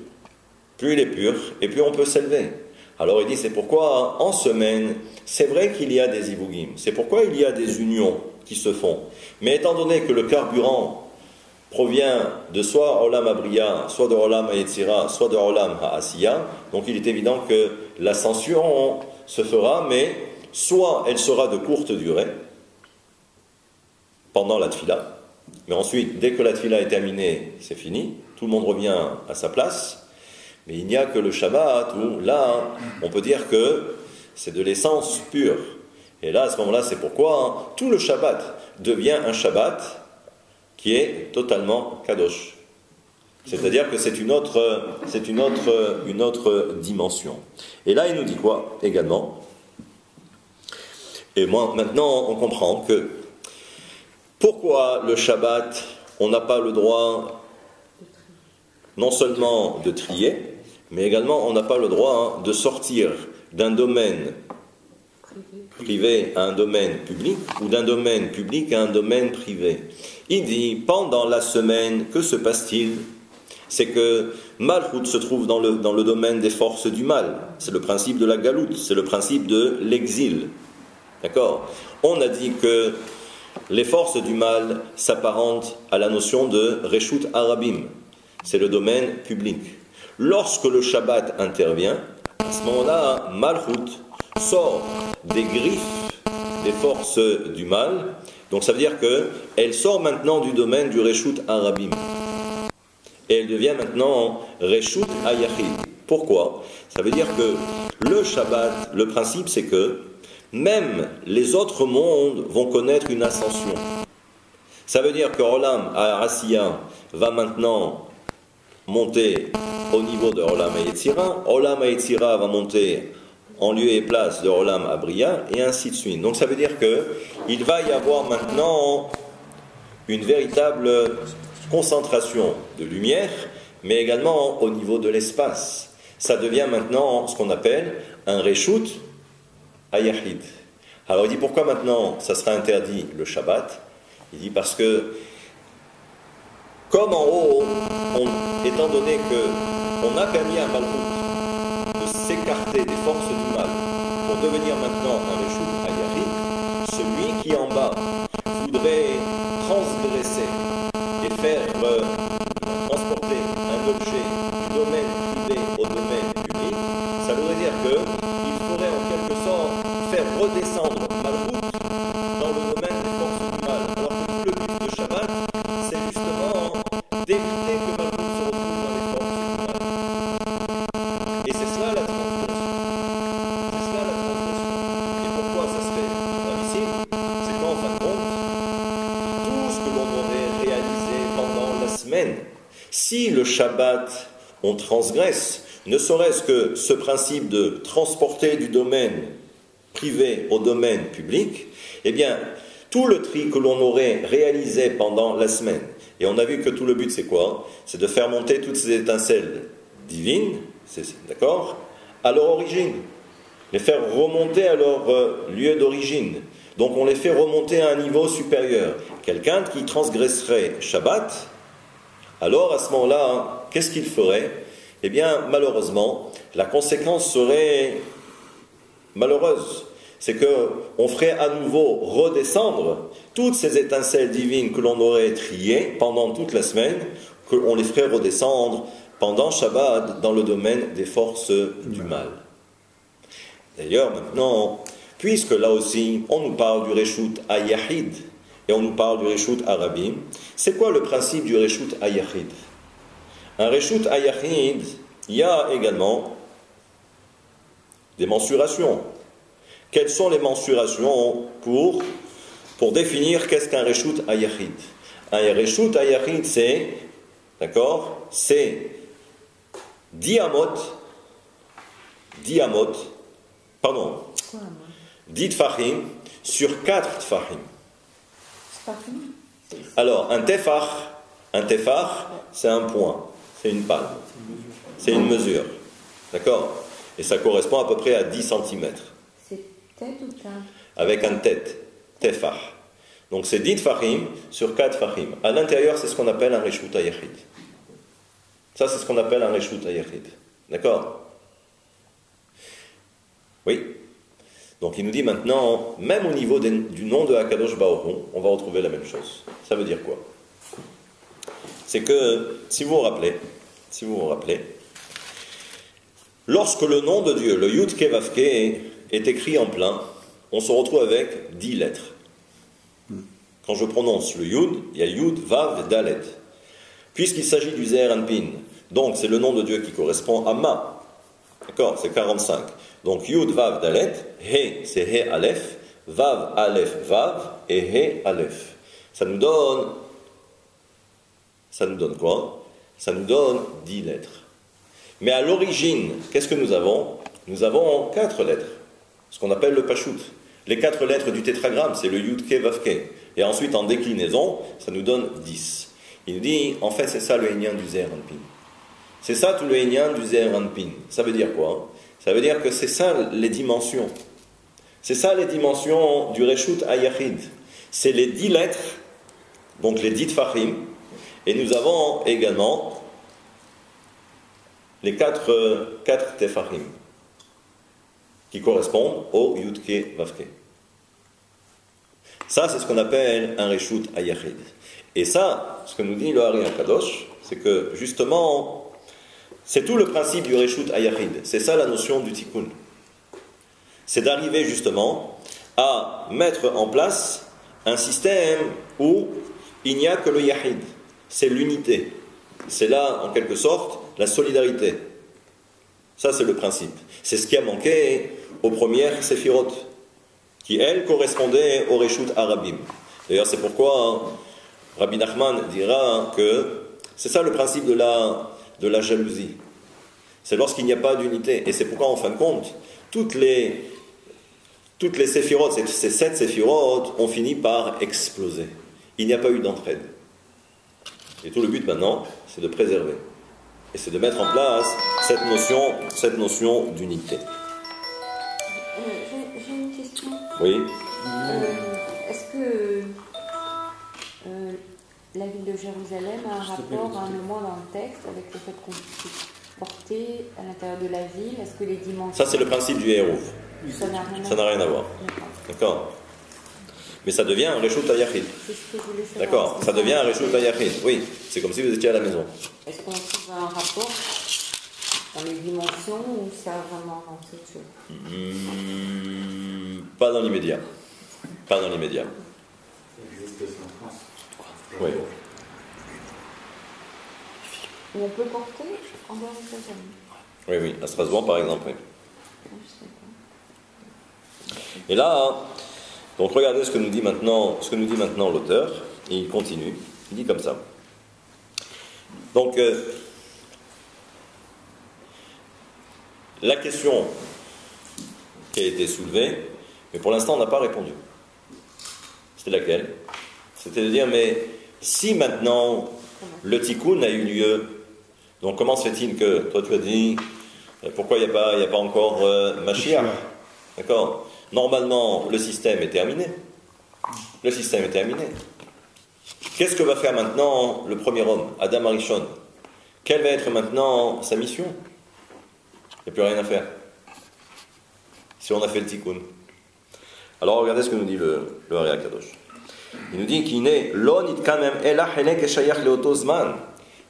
Plus il est pur, et plus on peut s'élever. Alors il dit, c'est pourquoi en semaine, c'est vrai qu'il y a des ivugim, c'est pourquoi il y a des unions qui se font. Mais étant donné que le carburant provient de soit Olam HaBria, soit de Olam HaYetzira, soit de Olam HaAsiya, donc il est évident que l'ascension se fera, mais soit elle sera de courte durée, pendant la tfila, mais ensuite, dès que la tfila est terminée, c'est fini, tout le monde revient à sa place, mais il n'y a que le Shabbat où, là, on peut dire que c'est de l'essence pure. Et là, à ce moment-là, c'est pourquoi tout le Shabbat devient un Shabbat qui est totalement kadosh. C'est-à-dire que c'est une autre dimension. Et là, il nous dit quoi également? Et moi, maintenant, on comprend que pourquoi le Shabbat, on n'a pas le droit non seulement de trier, mais également on n'a pas le droit de sortir d'un domaine privé à un domaine public, ou d'un domaine public à un domaine privé. Il dit, pendant la semaine, que se passe-t-il? C'est que Malchut se trouve dans le domaine des forces du mal. C'est le principe de la galoute, c'est le principe de l'exil. D'accord? On a dit que les forces du mal s'apparentent à la notion de Reshut Arabim. C'est le domaine public. Lorsque le Shabbat intervient, à ce moment-là, Malchut sort des griffes des forces du mal. Donc ça veut dire qu'elle sort maintenant du domaine du Reshut Arabim. Et elle devient maintenant Reshut Hayachid. Pourquoi? Ça veut dire que le Shabbat, le principe c'est que même les autres mondes vont connaître une ascension. Ça veut dire que Olam HaAsiya va maintenant monter au niveau de Olam HaYetzira. Olam HaYetzira va monter en lieu et place de Olam HaBria, et ainsi de suite. Donc ça veut dire qu'il va y avoir maintenant une véritable concentration de lumière, mais également au niveau de l'espace. Ça devient maintenant ce qu'on appelle un Reshut Hayachid. Alors il dit pourquoi maintenant ça sera interdit le Shabbat? Il dit parce que comme en haut, étant donné qu'on a permis à Malchut de s'écarter des forces du mal pour devenir maintenant un Reshut Hayahid, celui qui en bas voudrait transgresser et faire transporter un objet du domaine privé au domaine public, ça voudrait dire qu'il faudrait en quelque sorte faire redescendre Malchut dans le domaine des forces du mal. Alors que tout le but de Shabbat, c'est justement d'éviter que Malchut se retrouve dans les forces du mal. Et c'est cela la transgression. C'est cela la transgression. Et pourquoi ça se fait ici? C'est qu'en fin de compte, tout ce que l'on aurait réalisé pendant la semaine, si le Shabbat on transgresse, ne serait-ce que ce principe de transporter du domaine privé au domaine public, eh bien, tout le tri que l'on aurait réalisé pendant la semaine, et on a vu que tout le but c'est quoi? C'est de faire monter toutes ces étincelles divines, d'accord, à leur origine, les faire remonter à leur lieu d'origine. Donc on les fait remonter à un niveau supérieur. Quelqu'un qui transgresserait Shabbat, alors à ce moment-là, qu'est-ce qu'il ferait? Eh bien, malheureusement, la conséquence serait malheureuse. C'est qu'on ferait à nouveau redescendre toutes ces étincelles divines que l'on aurait triées pendant toute la semaine, qu'on les ferait redescendre pendant Shabbat dans le domaine des forces du mal. D'ailleurs, maintenant, puisque là aussi, on nous parle du Reshut Hayahid et on nous parle du Reshut Arabim, c'est quoi le principe du Reshut Hayahid? Un Reshut Hayahid, il y a également des mensurations. Quelles sont les mensurations pour définir qu'est-ce qu'un Reshut Hayahid? Un Reshut Hayahid, c'est, d'accord, c'est 10 tfachim sur 4 tfachim. Alors, un tefach, c'est un point, c'est une palme, c'est une mesure, d'accord? Et ça correspond à peu près à 10 cm. C'est tête ou taille? Avec un tête, tefach. Donc c'est 10 tfachim sur 4 tfachim. À l'intérieur, c'est ce qu'on appelle un Reshut Hayahid. Ça, c'est ce qu'on appelle un Reshut Hayahid. D'accord? Oui. Donc il nous dit maintenant, même au niveau du nom de Hakadosh Baruch Hu, on va retrouver la même chose. Ça veut dire quoi? C'est que, si vous vous rappelez, lorsque le nom de Dieu, le Yud Ke Vav Ke, est écrit en plein, on se retrouve avec 10 lettres. Quand je prononce le Yud, il y a Yud, Vav, Dalet. Puisqu'il s'agit du Zeher Anpin, donc c'est le nom de Dieu qui correspond à Ma. D'accord? C'est 45. Donc Yud, Vav, Dalet, He, c'est He, Aleph, Vav, Aleph, Vav, et He, Aleph. Ça nous donne quoi? Ça nous donne 10 lettres. Mais à l'origine, qu'est-ce que nous avons? Nous avons 4 lettres, ce qu'on appelle le Pashut. Les 4 lettres du tétragramme, c'est le Yud Ke Vav Ke. Et ensuite, en déclinaison, ça nous donne 10. Il nous dit, en fait, c'est ça le Einyan du Zeher Anpin. C'est ça tout le Einyan du Zeher Anpin. Ça veut dire quoi? Ça veut dire que c'est ça les dimensions. C'est ça les dimensions du Reshut Hayahid. C'est les 10 lettres, donc les 10 tfachim. Et nous avons également les 4 tefachim qui correspondent au Yud Ke Vav Ke. Ça, c'est ce qu'on appelle un Reshut Hayahid. Et ça, ce que nous dit le Hari HaKadosh, c'est que justement, c'est tout le principe du Reshut Hayahid. C'est ça la notion du Tikkun. C'est d'arriver justement à mettre en place un système où il n'y a que le Yahid. C'est l'unité. C'est là, en quelque sorte, la solidarité. Ça, c'est le principe. C'est ce qui a manqué aux premières Séphirot, qui, elles, correspondaient au Reshut Arabim. D'ailleurs, c'est pourquoi Rabbi Nachman dira que c'est ça le principe de la jalousie. C'est lorsqu'il n'y a pas d'unité. Et c'est pourquoi, en fin de compte, toutes les Séphirot, ces 7 Séphirot, ont fini par exploser. Il n'y a pas eu d'entraide. Et tout le but maintenant, c'est de préserver. Et c'est de mettre en place cette notion d'unité. J'ai une question. Oui. Est-ce que la ville de Jérusalem a un rapport à un moment dans le texte avec le fait porter à l'intérieur de la ville? Est-ce que les dimensions... Ça, c'est le principe du Hérouv. Ça n'a rien à Ça n'a rien à voir. D'accord. D'accord. Mais ça devient un Reshut HaYachid. C'est ce que je voulais savoir. D'accord. Est-ce Ça qu'on devient un trouve- Reshut HaYachid. Oui, c'est comme si vous étiez à la maison. Est-ce qu'on trouve un rapport dans les dimensions ou ça vraiment non, c'est autre chose? Pas dans l'immédiat. Pas dans l'immédiat. Oui. Ou on peut porter en dehors de sa zone? Oui, oui. À Strasbourg, par exemple, oui. Non, je sais pas. Et là, donc regardez ce que nous dit maintenant l'auteur. Et il continue. Il dit comme ça. Donc, la question qui a été soulevée, mais pour l'instant on n'a pas répondu. C'était laquelle? C'était de dire, mais si maintenant le tikkun a eu lieu, donc comment se fait-il que, toi tu as dit, pourquoi il n'y a pas encore Mashiach? D'accord? Normalement, le système est terminé. Le système est terminé. Qu'est-ce que va faire maintenant le premier homme, Adam Arishon? Quelle va être maintenant sa mission? Il n'y a plus rien à faire. Si on a fait le tikkun. Alors regardez ce que nous dit le Ari Akadosh. Il nous dit qu'il n'est l'on quand même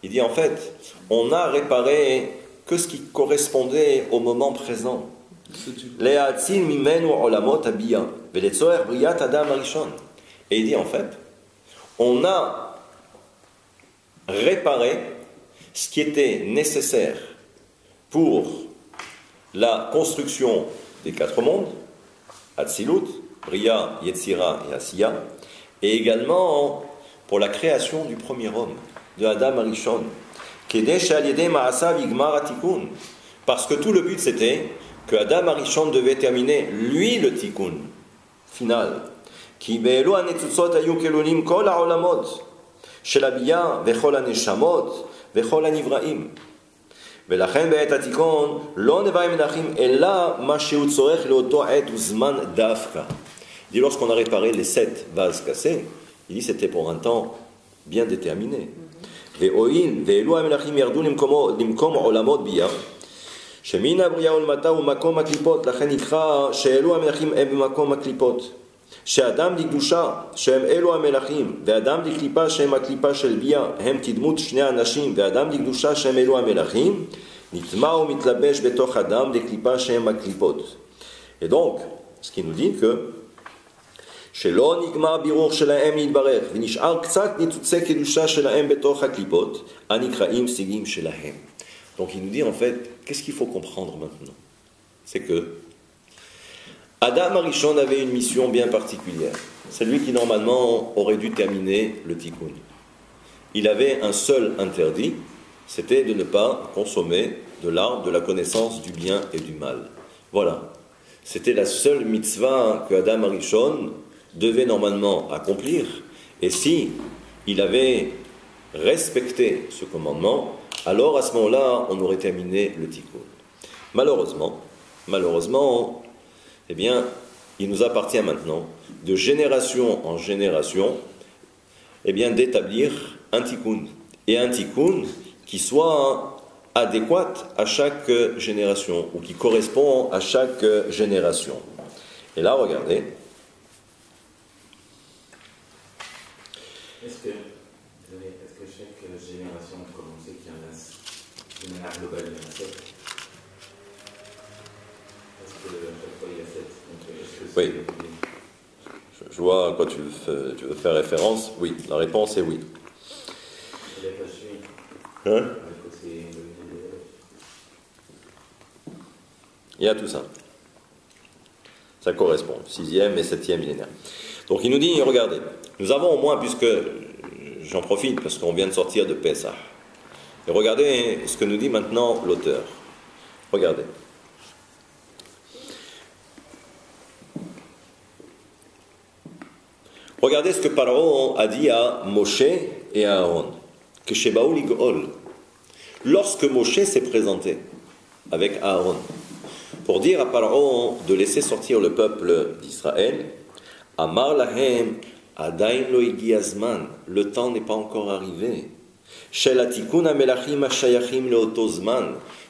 il dit en fait, on n'a réparé que ce qui correspondait au moment présent. Et il dit en fait, on a réparé ce qui était nécessaire pour la construction des quatre mondes, Atzilut, Bria, Yetzira et Asiya, et également pour la création du premier homme, de Adam Arishon, parce que tout le but c'était que Adam Arishon devait terminer lui le tikkun final. כי באלו הניצוצות היו כלולים כל העולמות של הביאה וכל הנשמות וכל הנבראים. ולכן בעת התיקון לא נברא מנחים אלא מה שהוא צורך לאותו עת וזמן דווקא. Il dit lorsqu'on a réparé les 7 vases cassés, il dit c'était pour un temps bien déterminé. והואיל ואלו המנחים ירדו למקום עולמות ביאה שמן הבריאה ולמטה הוא מקום הקליפות, לכן נקרא שאלו המנחים הם במקום הקליפות. שאדם לקדושה שהם אלו המלכים ואדם לקליפה שהם הקליפה של ביה הם תדמות שני אנשים ואדם לקדושה שהם אלו המלכים נטמע ומתלבש בתוך אדם לקליפה שהם הקליפות. Et donc, ce qui nous dit que שלא נגמר בירור שלהם להתברך ונשאר קצת ניצוצי קדושה שלהם בתוך הקליפות הנקראים סיגים שלהם. Donc il nous dit en fait, qu'est-ce qu'il faut comprendre maintenant? C'est que Adam Arishon avait une mission bien particulière. C'est lui qui normalement aurait dû terminer le tikkun. Il avait un seul interdit, c'était de ne pas consommer de l'arbre de la connaissance du bien et du mal. Voilà. C'était la seule mitzvah que Adam Arishon devait normalement accomplir. Et si il avait respecté ce commandement, alors à ce moment-là, on aurait terminé le tikkun. Malheureusement, eh bien, il nous appartient maintenant, de génération en génération, eh bien, d'établir un tikkun. Et un tikkun qui soit adéquat à chaque génération, ou qui correspond à chaque génération. Et là, regardez. Est-ce que chaque génération, comme on sait qu'il y en a de manière globale, il y en a 7? Est-ce que à chaque fois il y a 7? Donc, est-ce que Oui. Je vois à quoi tu veux faire référence. Oui, la réponse est oui. Il y a pas suivi. Hein? Il y a tout ça. Ça correspond. 6e et 7e millénaire. Donc il nous dit, regardez, nous avons au moins, puisque j'en profite, parce qu'on vient de sortir de Pessah. Et regardez ce que nous dit maintenant l'auteur. Regardez. Regardez ce que Paro a dit à Moshe et à Aaron. Que Shebaou Ligol. Lorsque Moshe s'est présenté avec Aaron, pour dire à Paro de laisser sortir le peuple d'Israël, Amar lahem adain lo igi azman, le temps n'est pas encore arrivé.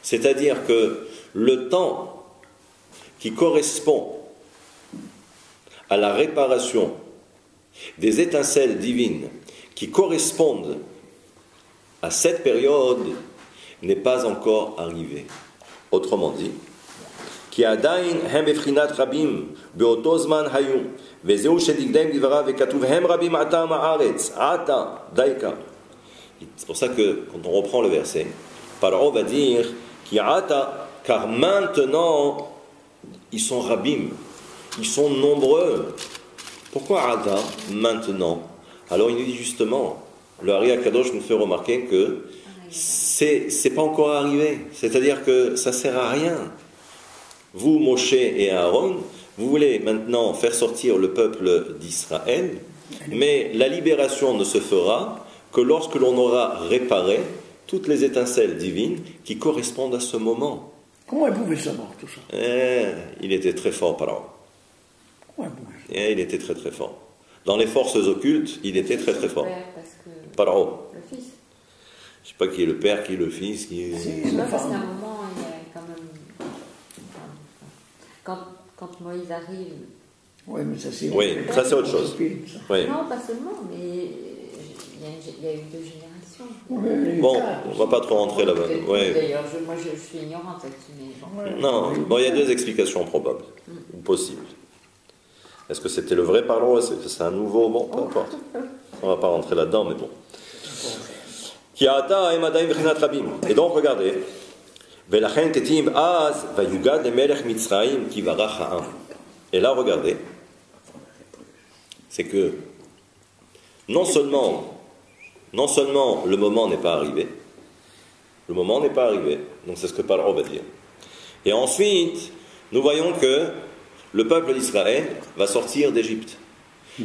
C'est-à-dire que le temps qui correspond à la réparation des étincelles divines qui correspondent à cette période n'est pas encore arrivé. Autrement dit, כי עדיין הם בבחינת רבים באותו זמן היו, וזהו שדקדם דבריו וכתוב הם רבים עתה מארץ, עתה דייקה. C'est pour ça que quand on reprend le verset, Paro va dire qui ata, car maintenant ils sont rabim, ils sont nombreux. Pourquoi ata maintenant? Alors il nous dit justement, le Hari HaKadosh nous fait remarquer que c'est pas encore arrivé, c'est-à-dire que ça sert à rien. Vous, Moshe et Aaron, vous voulez maintenant faire sortir le peuple d'Israël, mais la libération ne se fera que lorsque l'on aura réparé toutes les étincelles divines qui correspondent à ce moment. Comment il pouvait savoir tout ça? Il était très fort, Paro. Comment il pouvait? Il était très très fort. Dans les forces occultes, il était très très fort. Paro. Le fils. Je ne sais pas qui est le père, qui est le fils, qui est... Non, parce qu'à un moment, il y a quand même... Quand Moïse arrive... Oui, mais ça c'est... Oui, ça c'est autre chose. Oui. Non, pas seulement, mais il y a eu 2 générations. Bon, on ne va pas trop rentrer là-bas. Ouais. D'ailleurs, moi je suis ignorante là-dessus. Mais bon. Non, bon, il y a 2 explications probables, ou possibles. Est-ce que c'était le vrai Paro? Est-ce que c'est un nouveau? Bon, peu importe. On ne va pas rentrer là-dedans, mais bon. Et donc, regardez. Et là, regardez. C'est que non seulement le moment n'est pas arrivé, donc c'est ce que Paro va dire. Et ensuite, nous voyons que le peuple d'Israël va sortir d'Égypte.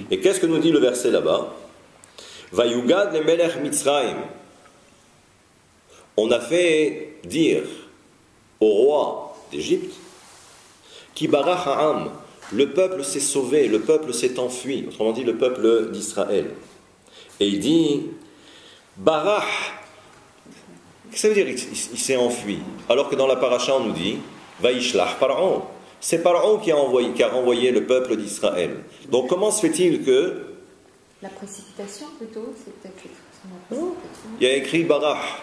Et qu'est-ce que nous dit le verset là-bas? Vayugad le melech Mitzrayim. On a fait dire au roi d'Égypte, Ki barach ha'am, le peuple s'est sauvé, le peuple s'est enfui, autrement dit le peuple d'Israël. Et il dit, barach, qu'est-ce que ça veut dire il s'est enfui? Alors que dans la paracha on nous dit, Vaishlach Paro. C'est Paro qui a renvoyé le peuple d'Israël. Donc comment se fait-il que... La précipitation plutôt, c'est peut-être la précipitation. Il y a écrit barach.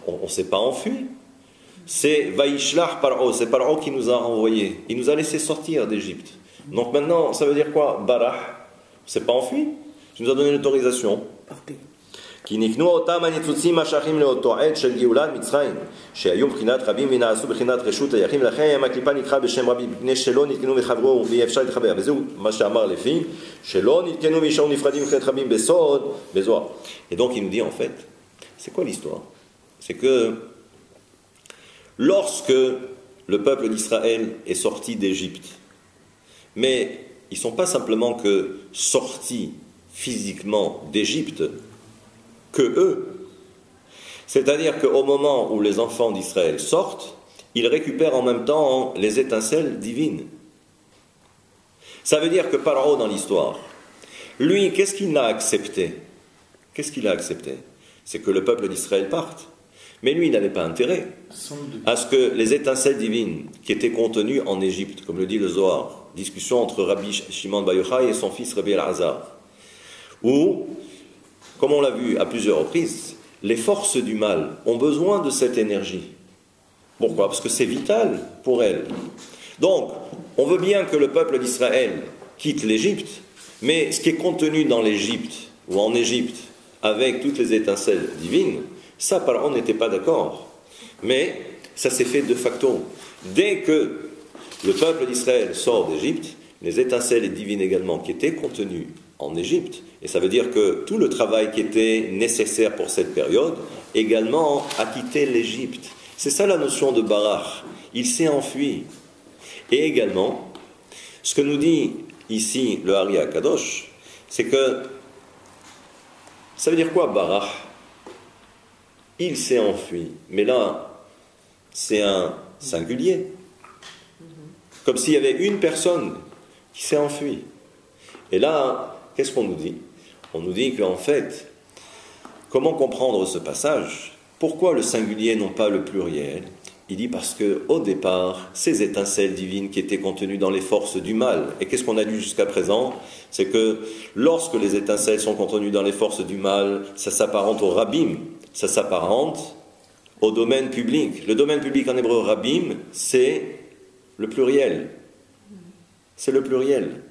On ne s'est pas enfui. C'est Vaishlach Paro, c'est Paro qui nous a renvoyés. Il nous a laissé sortir d'Égypte. Donc maintenant, ça veut dire quoi? Barach. On ne s'est pas enfui. Il nous a donné l'autorisation. Partez. כי נקנו אותם הניצוצים השייכים לאותו עת של גאולת מצרים, שהיו מבחינת רבים ונעשו בחינת רשות היחיד, ולכן הקליפה נקרא בשם רבים, מפני שלא נתקנו וחברו ואי אפשר להתחבר. וזהו מה שאמר לפי, שלא נתקנו וישארו נפרדים מבחינת רבים בסוד, בזוהר. Et donc il nous dit en fait, c'est quoi l'histoire? C'est que lorsque le peuple d'Israël est sorti d'Égypte, mais ils ne sont pas simplement que sortis physiquement d'Égypte, que eux. C'est-à-dire qu'au moment où les enfants d'Israël sortent, ils récupèrent en même temps les étincelles divines. Ça veut dire que Paro dans l'histoire, lui, qu'est-ce qu'il a accepté? Qu'est-ce qu'il a accepté? C'est que le peuple d'Israël parte. Mais lui, il n'avait pas intérêt à ce que les étincelles divines qui étaient contenues en Égypte, comme le dit le Zohar, discussion entre Rabbi Shimon Bar Yochai et son fils Rabbi Elazar, où, comme on l'a vu à plusieurs reprises, les forces du mal ont besoin de cette énergie. Pourquoi? Parce que c'est vital pour elles. Donc, on veut bien que le peuple d'Israël quitte l'Égypte, mais ce qui est contenu dans l'Égypte, ou en Égypte, avec toutes les étincelles divines, ça, on n'était pas d'accord. Mais ça s'est fait de facto. Dès que le peuple d'Israël sort d'Égypte, les étincelles divines également qui étaient contenues en Égypte, et ça veut dire que tout le travail qui était nécessaire pour cette période, également a quitté l'Égypte. C'est ça la notion de barach. Il s'est enfui. Et également, ce que nous dit ici le Hari HaKadosh, c'est que, ça veut dire quoi barach? Il s'est enfui. Mais là, c'est un singulier. Comme s'il y avait une personne qui s'est enfuie. Et là, qu'est-ce qu'on nous dit? On nous dit qu'en fait, comment comprendre ce passage? Pourquoi le singulier, non pas le pluriel? Il dit parce que au départ, ces étincelles divines qui étaient contenues dans les forces du mal, et qu'est-ce qu'on a lu jusqu'à présent? C'est que lorsque les étincelles sont contenues dans les forces du mal, ça s'apparente au rabbim, ça s'apparente au domaine public. Le domaine public en hébreu, rabbim, c'est le pluriel. C'est le pluriel.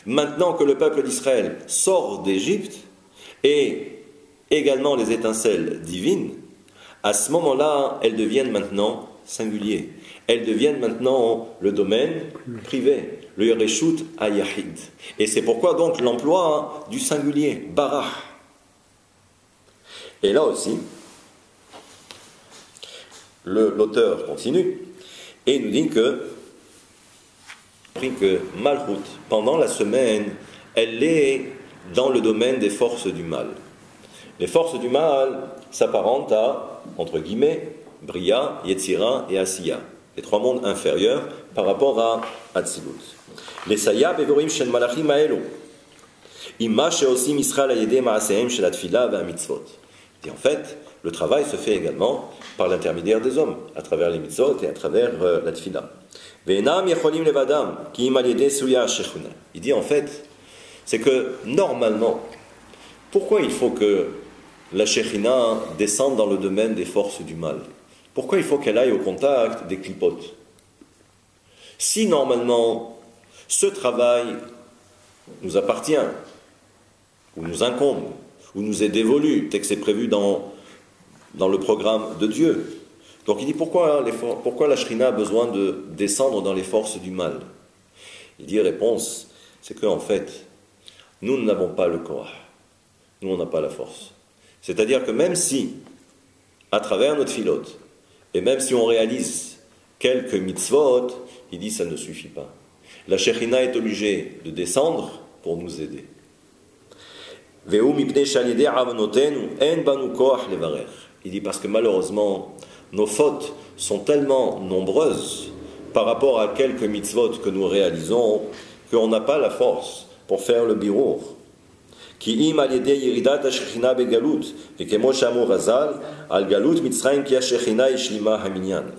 Maintenant que le peuple d'Israël sort d'Égypte, et également les étincelles divines, à ce moment-là, elles deviennent maintenant singuliers. Elles deviennent maintenant le domaine privé, le Yereshut Ayahid. Et c'est pourquoi donc l'emploi du singulier, Barach. Et là aussi, l'auteur continue et nous dit que Malchut, pendant la semaine, elle est dans le domaine des forces du mal. Les forces du mal s'apparentent à, entre guillemets, Bria, Yetzira et Asiya, les trois mondes inférieurs par rapport à Atzilut. Les Sayab Evorim Shel Malachim Aelo, Imma Sheosim Israël Ayede Maasehem Shel Atfila Ve'amitzvot. Et en fait, le travail se fait également par l'intermédiaire des hommes, à travers les mitzvot et à travers la tfila. Ve'enam Yecholim Levadam Ki Im Ayede Suya Shechuna. Il dit en fait, c'est que normalement, pourquoi il faut que la Shekhinah descende dans le domaine des forces du mal? Pourquoi il faut qu'elle aille au contact des clipotes? Si normalement, ce travail nous appartient, ou nous incombe, ou nous est dévolu, tel que c'est prévu dans le programme de Dieu. Donc il dit pourquoi la Shekhinah a besoin de descendre dans les forces du mal? Il dit réponse, c'est qu'en fait, nous n'avons pas le corps. Nous, on n'a pas la force. C'est-à-dire que même si, à travers notre filote, et même si on réalise quelques mitzvot, il dit ça ne suffit pas. La Shekhinah est obligée de descendre pour nous aider. Il dit parce que malheureusement, nos fautes sont tellement nombreuses par rapport à quelques mitzvot que nous réalisons qu'on n'a pas la force pour faire le birour. Et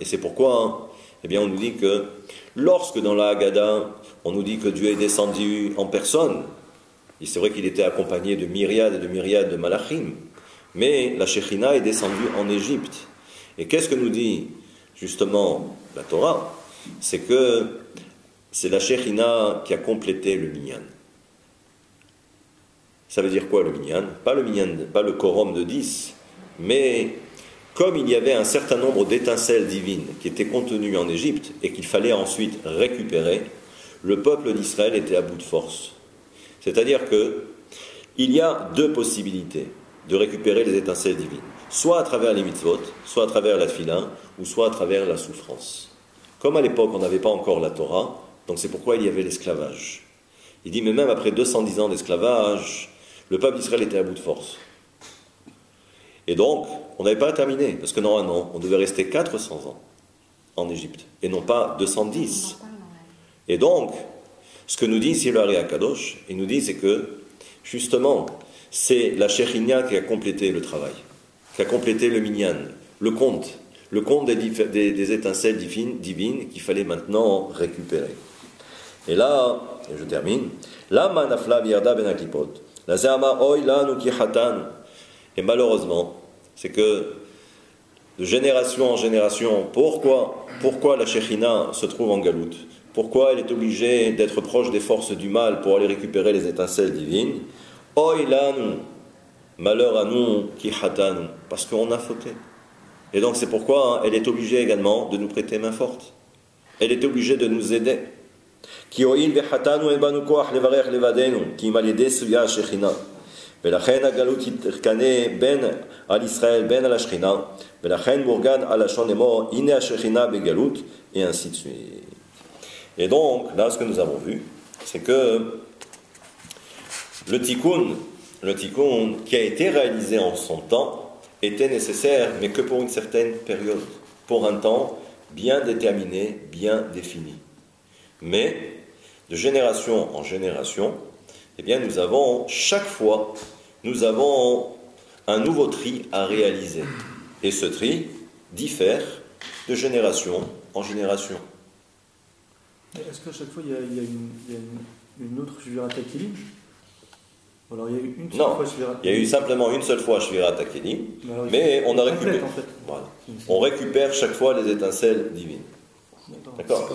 c'est pourquoi eh bien, on nous dit que lorsque dans la Haggadah on nous dit que Dieu est descendu en personne, et c'est vrai qu'il était accompagné de myriades et de myriades de malachim, mais la Shekhinah est descendue en Égypte. Et qu'est-ce que nous dit justement la Torah? C'est que c'est la Shekhinah qui a complété le minyan. Ça veut dire quoi le minyan? Pas le quorum de 10, mais comme il y avait un certain nombre d'étincelles divines qui étaient contenues en Égypte et qu'il fallait ensuite récupérer, le peuple d'Israël était à bout de force. C'est-à-dire que il y a deux possibilités de récupérer les étincelles divines, soit à travers les mitzvot, soit à travers la tfila, ou soit à travers la souffrance. Comme à l'époque on n'avait pas encore la Torah, donc c'est pourquoi il y avait l'esclavage. Il dit mais même après 210 ans d'esclavage, le peuple d'Israël était à bout de force. Et donc, on n'avait pas terminé, parce que normalement, on devait rester 400 ans en Égypte, et non pas 210. Et donc, ce que nous dit ici le Ari Akadosh, il nous dit c'est que, justement, c'est la Shekhinah qui a complété le travail, qui a complété le minyan, le compte des étincelles divines qu'il fallait maintenant récupérer. Et là, et je termine, la manafla vierda ben aklipot. Et malheureusement, c'est que de génération en génération, pourquoi la Shekhinah se trouve en galoute? Pourquoi elle est obligée d'être proche des forces du mal pour aller récupérer les étincelles divines? Oy lanu, malheur à nous, ki hatanu, parce qu'on a fauté. Et donc c'est pourquoi elle est obligée également de nous prêter main forte. Elle est obligée de nous aider. כי הואיל וחטאנו אין בנו כוח לברך לבדנו, כי אם על ידי סויה השכינה. ולכן הגלות תתקנא בין על ישראל בין על השכינה, ולכן מורגן הלשון לאמור, הנה השכינה בגלות, et ainsi de suite. Et donc, là, ce que nous avons vu, c'est que le tikkun qui a été réalisé en son temps était nécessaire, mais que pour une certaine période, pour un temps bien déterminé, bien défini. Mais de génération en génération, eh bien, chaque fois, nous avons un nouveau tri à réaliser. Et ce tri diffère de génération en génération. Est-ce qu'à chaque fois il y a une autre Shvirat HaKelim? Alors il y a eu une seule fois Shvirat. Il y a eu simplement une seule fois Shvirat HaKelim, mais on a récupéré. En fait. Voilà. On récupère chaque fois les étincelles divines. D'accord.